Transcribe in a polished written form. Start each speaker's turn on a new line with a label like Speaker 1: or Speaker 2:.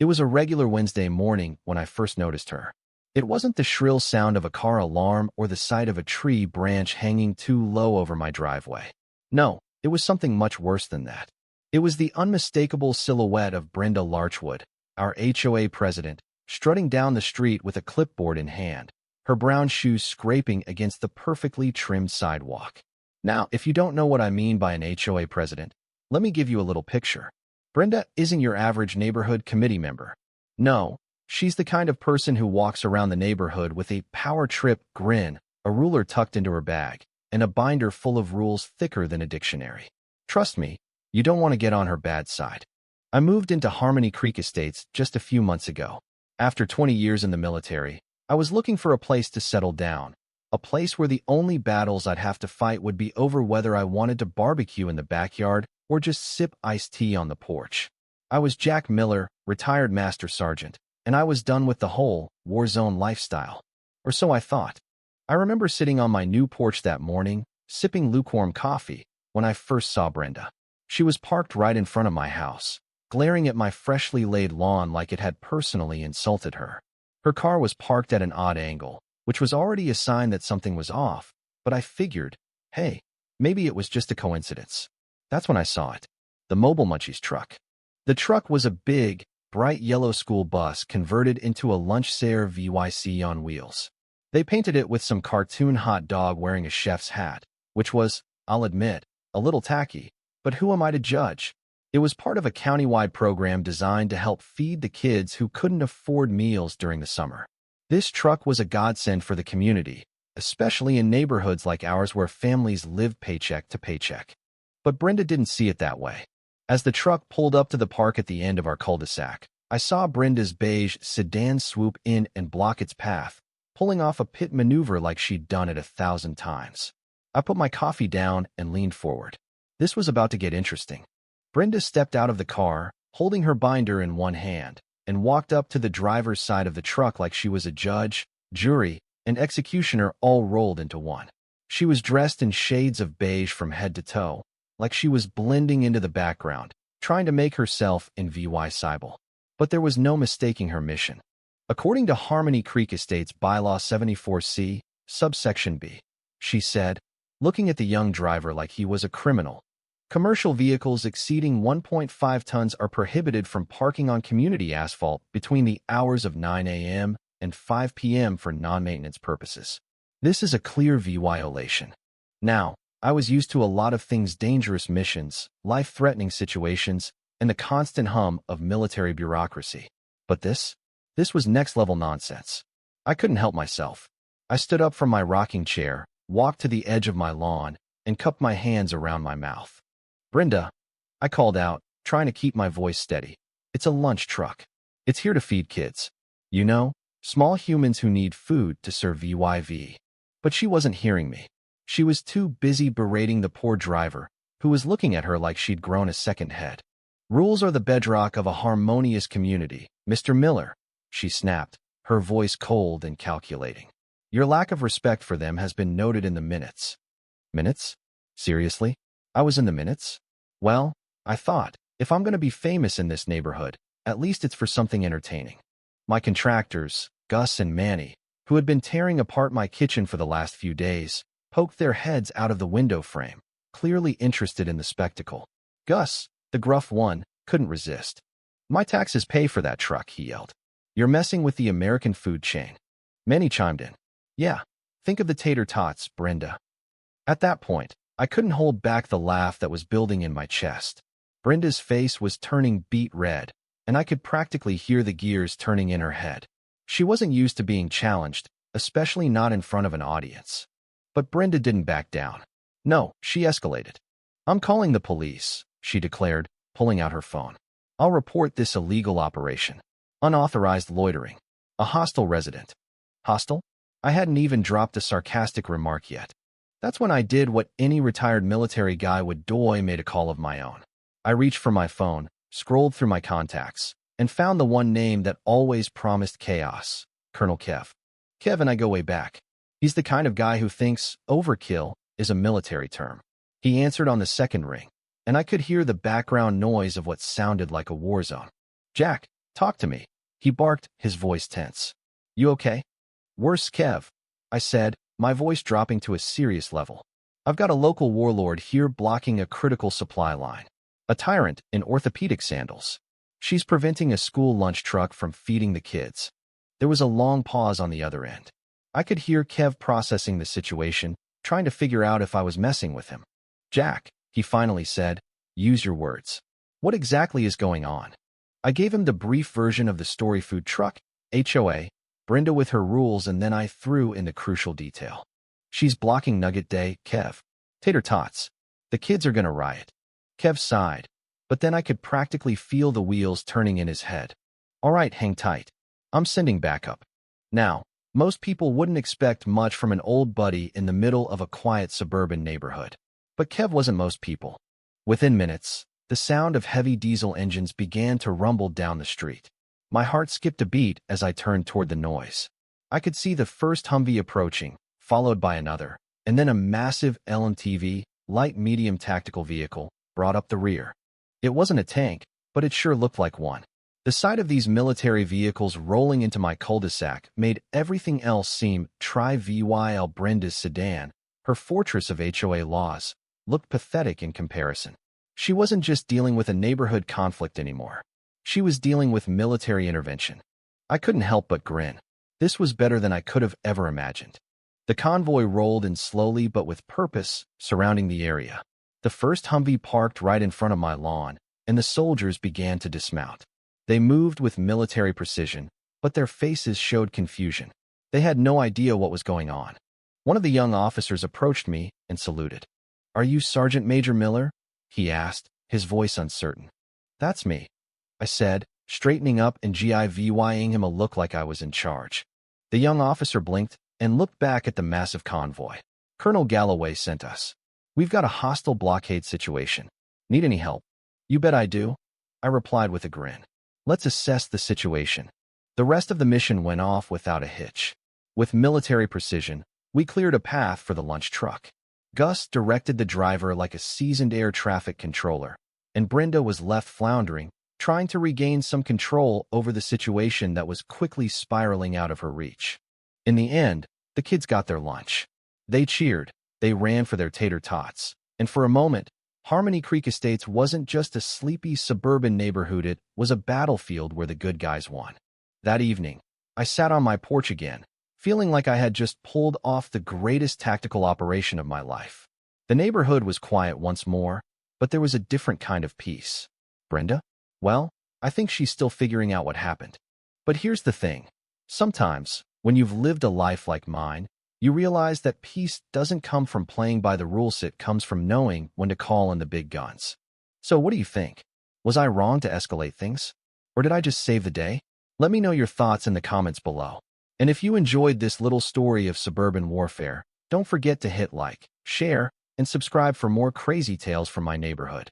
Speaker 1: It was a regular Wednesday morning when I first noticed her. It wasn't the shrill sound of a car alarm or the sight of a tree branch hanging too low over my driveway. No, it was something much worse than that. It was the unmistakable silhouette of Brenda Larchwood, our HOA president, strutting down the street with a clipboard in hand, her brown shoes scraping against the perfectly trimmed sidewalk. Now, if you don't know what I mean by an HOA president, let me give you a little picture. Brenda isn't your average neighborhood committee member. No, she's the kind of person who walks around the neighborhood with a power trip grin, a ruler tucked into her bag, and a binder full of rules thicker than a dictionary. Trust me, you don't want to get on her bad side. I moved into Harmony Creek Estates just a few months ago. After 20 years in the military, I was looking for a place to settle down, a place where the only battles I'd have to fight would be over whether I wanted to barbecue in the backyard or just sip iced tea on the porch. I was Jack Miller, retired Master Sergeant, and I was done with the whole war zone lifestyle. Or so I thought. I remember sitting on my new porch that morning, sipping lukewarm coffee, when I first saw Brenda. She was parked right in front of my house, glaring at my freshly laid lawn like it had personally insulted her. Her car was parked at an odd angle, which was already a sign that something was off, but I figured, hey, maybe it was just a coincidence. That's when I saw it. The Mobile Munchies truck. The truck was a big, bright yellow school bus converted into a lunch-sayer VYC on wheels. They painted it with some cartoon hot dog wearing a chef's hat, which was, I'll admit, a little tacky, but who am I to judge? It was part of a countywide program designed to help feed the kids who couldn't afford meals during the summer. This truck was a godsend for the community, especially in neighborhoods like ours where families live paycheck to paycheck. But Brenda didn't see it that way. As the truck pulled up to the park at the end of our cul-de-sac, I saw Brenda's beige sedan swoop in and block its path, pulling off a pit maneuver like she'd done it 1,000 times. I put my coffee down and leaned forward. This was about to get interesting. Brenda stepped out of the car, holding her binder in one hand, and walked up to the driver's side of the truck like she was a judge, jury, and executioner all rolled into one. She was dressed in shades of beige from head to toe, like she was blending into the background, trying to make herself invisible. But there was no mistaking her mission. According to Harmony Creek Estates Bylaw 74C, subsection B, she said, looking at the young driver like he was a criminal, commercial vehicles exceeding 1.5 tons are prohibited from parking on community asphalt between the hours of 9 a.m. and 5 p.m. for non-maintenance purposes. This is a clear violation. Now, I was used to a lot of things: dangerous missions, life-threatening situations, and the constant hum of military bureaucracy. But this was next-level nonsense. I couldn't help myself. I stood up from my rocking chair, walked to the edge of my lawn, and cupped my hands around my mouth. "Brenda," I called out, trying to keep my voice steady. "It's a lunch truck. It's here to feed kids. You know, small humans who need food to survive." But she wasn't hearing me. She was too busy berating the poor driver, who was looking at her like she'd grown a second head. "Rules are the bedrock of a harmonious community, Mr. Miller," she snapped, her voice cold and calculating. "Your lack of respect for them has been noted in the minutes." Minutes? Seriously? I was in the minutes? Well, I thought, if I'm going to be famous in this neighborhood, at least it's for something entertaining. My contractors, Gus and Manny, who had been tearing apart my kitchen for the last few days, poked their heads out of the window frame, clearly interested in the spectacle. Gus, the gruff one, couldn't resist. "My taxes pay for that truck," he yelled. "You're messing with the American food chain." Manny chimed in. "Yeah, think of the tater tots, Brenda." At that point, I couldn't hold back the laugh that was building in my chest. Brenda's face was turning beet red, and I could practically hear the gears turning in her head. She wasn't used to being challenged, especially not in front of an audience. But Brenda didn't back down. No, she escalated. "I'm calling the police," she declared, pulling out her phone. "I'll report this illegal operation. Unauthorized loitering. A hostile resident." Hostile? I hadn't even dropped a sarcastic remark yet. That's when I did what any retired military guy would do: made a call of my own. I reached for my phone, scrolled through my contacts, and found the one name that always promised chaos: Colonel Kev. Kev and I go way back. He's the kind of guy who thinks overkill is a military term. He answered on the second ring, and I could hear the background noise of what sounded like a war zone. "Jack, Talk to me. He barked, his voice tense. You okay? Worse, Kev, I said, my voice dropping to a serious level. I've got a local warlord here blocking a critical supply line. A tyrant in orthopedic sandals. She's preventing a school lunch truck from feeding the kids. There was a long pause on the other end. I could hear Kev processing the situation, trying to figure out if I was messing with him. Jack, he finally said, use your words. What exactly is going on? I gave him the brief version of the story: food truck, HOA, Brenda with her rules, and then I threw in the crucial detail. She's blocking Nugget Day, Kev. Tater tots. The kids are gonna riot. Kev sighed, but then I could practically feel the wheels turning in his head. All right, hang tight. I'm sending backup. Now, most people wouldn't expect much from an old buddy in the middle of a quiet suburban neighborhood. But Kev wasn't most people. Within minutes, the sound of heavy diesel engines began to rumble down the street. My heart skipped a beat as I turned toward the noise. I could see the first Humvee approaching, followed by another, and then a massive LMTV, light-medium tactical vehicle, brought up the rear. It wasn't a tank, but it sure looked like one. The sight of these military vehicles rolling into my cul-de-sac made everything else seem trivial. Brenda's sedan, her fortress of HOA laws, looked pathetic in comparison. She wasn't just dealing with a neighborhood conflict anymore. She was dealing with military intervention. I couldn't help but grin. This was better than I could have ever imagined. The convoy rolled in slowly but with purpose, surrounding the area. The first Humvee parked right in front of my lawn, and the soldiers began to dismount. They moved with military precision, but their faces showed confusion. They had no idea what was going on. One of the young officers approached me and saluted. "Are you Sergeant Major Miller?" he asked, his voice uncertain. "That's me," I said, straightening up and giving him a look like I was in charge. The young officer blinked and looked back at the massive convoy. "Colonel Galloway sent us. We've got a hostile blockade situation. Need any help?" "You bet I do," I replied with a grin. "Let's assess the situation." The rest of the mission went off without a hitch. With military precision, we cleared a path for the lunch truck. Gus directed the driver like a seasoned air traffic controller, and Brenda was left floundering, trying to regain some control over the situation that was quickly spiraling out of her reach. In the end, the kids got their lunch. They cheered, they ran for their tater tots, and for a moment, Harmony Creek Estates wasn't just a sleepy suburban neighborhood, it was a battlefield where the good guys won. That evening, I sat on my porch again, feeling like I had just pulled off the greatest tactical operation of my life. The neighborhood was quiet once more, but there was a different kind of peace. Brenda? Well, I think she's still figuring out what happened. But here's the thing. Sometimes, when you've lived a life like mine, you realize that peace doesn't come from playing by the rules, it comes from knowing when to call in the big guns. So what do you think? Was I wrong to escalate things? Or did I just save the day? Let me know your thoughts in the comments below. And if you enjoyed this little story of suburban warfare, don't forget to hit like, share, and subscribe for more crazy tales from my neighborhood.